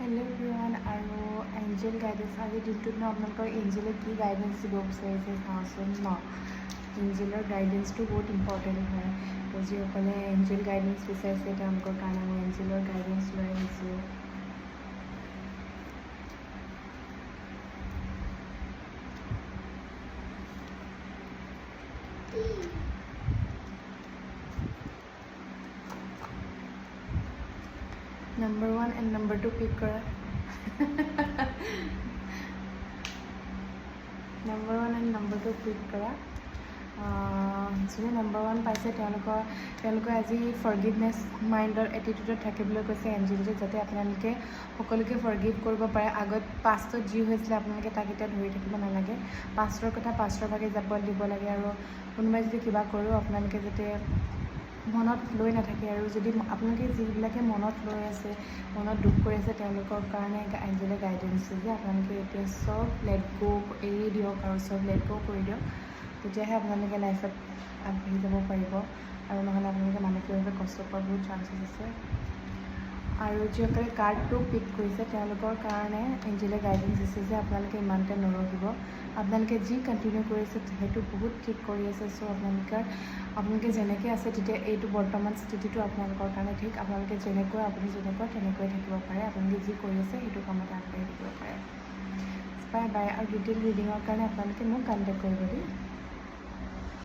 Hello everyone, আৰু Angel guidance আজিৰ দিনটোত মই আপোনালোকৰ এঞ্জেলে কি গাইডেন্স দিব বিচাৰিছে চাওঁচোন ন। এঞ্জেলৰ গাইডেন্সটো বহুত ইম্পৰ্টেণ্ট হয়, তো যিসকলে এঞ্জেল গাইডেন্স বিচাৰিছে তেওঁলোকৰ কাৰণে মই এঞ্জেলৰ গাইডেন্স লৈ আহিছোঁ। Number 1 and number 2 pick কৰা। Number 1 and number 2 pick কৰা। যোনে নম্বৰ 1 পাইছে তেওঁলোকে আজি ফৰগিভনেছ মাইণ্ডৰ এটিটিউডত থাকিবলৈ কৈছে এঞ্জেলটোক, যাতে আপোনালোকে সকলোকে ফৰগিভ কৰিব পাৰে। আগত পাষ্টত যি হৈছিলে আপোনালোকে তাক এতিয়া ধৰি থাকিব নালাগে, পাষ্টৰ কথা পাষ্টৰ ভাগে যাব দিব লাগে, আৰু কোনোবাই যদি কিবা কৰোঁ আপোনালোকে যাতে মনত লৈ নাথাকে, আৰু যদি আপোনালোকে যিবিলাকে মনত লৈ আছে, মনত দুখ কৰি আছে, তেওঁলোকৰ কাৰণে এঞ্জেলে গাইডেন্স দিয়ে যে আপোনালোকে এতিয়া চব লেট গো এৰি দিয়ক আৰু চব লেট গো কৰি দিয়ক, তেতিয়াহে আপোনালোকে লাইফত আগবাঢ়ি যাব পাৰিব, আৰু নহ'লে আপোনালোকে মানসিকভাৱে কষ্ট পোৱাৰ বহুত চান্সেছ আছে। আৰু যিসকলে কাৰ্ডটো পিক কৰিছে তেওঁলোকৰ কাৰণে এঞ্জেলে গাইডেন্স দিছে যে আপোনালোকে ইমানতে নৰখিব, আপোনালোকে যি কণ্টিনিউ কৰি আছে সেইটো বহুত ঠিক কৰি আছে। চ' আপোনালোকে যেনেকৈ আছে তেতিয়া এইটো বৰ্তমান স্থিতিটো আপোনালোকৰ কাৰণে ঠিক, আপুনি যেনেকুৱা তেনেকৈ থাকিব পাৰে, আপোনালোকে যি কৰি আছে সেইটো কামতে আগবাঢ়ি থাকিব পাৰে। Bye bye. আৰু ডিটেইল ৰিডিঙৰ কাৰণে আপোনালোকে মোক কণ্টেক্ট কৰিব দেই।